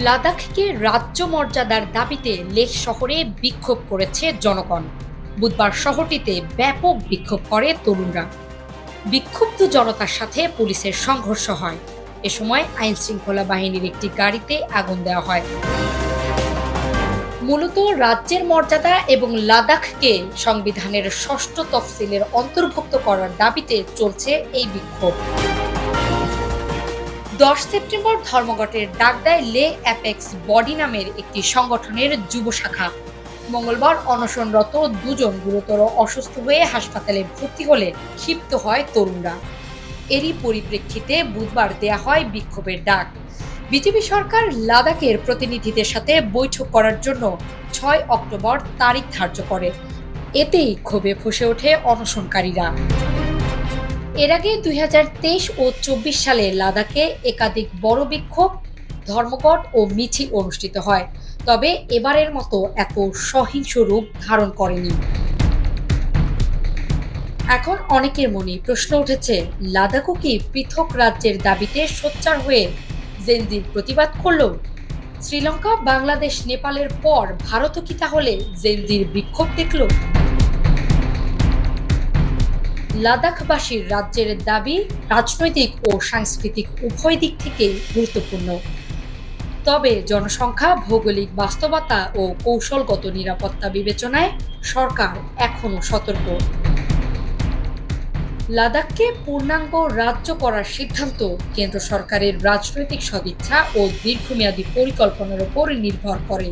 লাদাখকে রাজ্য মর্যাদার দাবিতে লেহ শহরে বিক্ষোভ করেছে জনগণ। বুধবার শহরটিতে ব্যাপক বিক্ষোভ করে তরুণরা। বিক্ষুব্ধ জনতার সাথে পুলিশের সংঘর্ষ হয়। এ সময় আইন শৃঙ্খলা বাহিনীর একটি গাড়িতে আগুন দেওয়া হয়। মূলত রাজ্যের মর্যাদা এবং লাদাখকে সংবিধানের ষষ্ঠ তফসিলের অন্তর্ভুক্ত করার দাবিতে চলছে এই বিক্ষোভ। 10 সেপ্টেম্বর ধর্মঘটের ডাক দেয় লে অ্যাপেক্স বডি নামের একটি সংগঠনের যুব শাখা। মঙ্গলবার অনশনরত দুজন গুরুতর অসুস্থ হয়ে হাসপাতালে ভর্তি হলে ক্ষিপ্ত হয় তরুণরা। এরই পরিপ্রেক্ষিতে বুধবার দেয়া হয় বিক্ষোভের ডাক। বিজেপি সরকার লাদাখের প্রতিনিধিদের সাথে বৈঠক করার জন্য 6 অক্টোবর তারিখ ধার্য করে। এতেই ক্ষোভে ফুঁসে ওঠে অনশনকারীরা। এর আগে 2023 ও 24 সালে লাদাখে একাধিক বড় বিক্ষোভ, ধর্মঘট ও মিছিল অনুষ্ঠিত হয়, তবে এবারের মতো এত সহিংস রূপ ধারণ করেনি। এখন অনেকের মনে প্রশ্ন উঠেছে, লাদাখও কি পৃথক রাজ্যের দাবিতে সোচ্চার হয়ে জেনজির প্রতিবাদ করল? শ্রীলঙ্কা, বাংলাদেশ, নেপালের পর ভারতও কি তাহলে জেনজির বিক্ষোভ দেখল? লাদাখবাসীর রাজ্যের দাবি রাজনৈতিক ও সাংস্কৃতিক উভয় দিক থেকেই গুরুত্বপূর্ণ। তবে জনসংখ্যা, ভৌগোলিক বাস্তবতা ও কৌশলগত নিরাপত্তা বিবেচনায় সরকার এখনও সতর্ক। লাদাখকে পূর্ণাঙ্গ রাজ্য করার সিদ্ধান্ত কেন্দ্র সরকারের রাজনৈতিক সদিচ্ছা ও দীর্ঘমেয়াদী পরিকল্পনার উপর নির্ভর করে।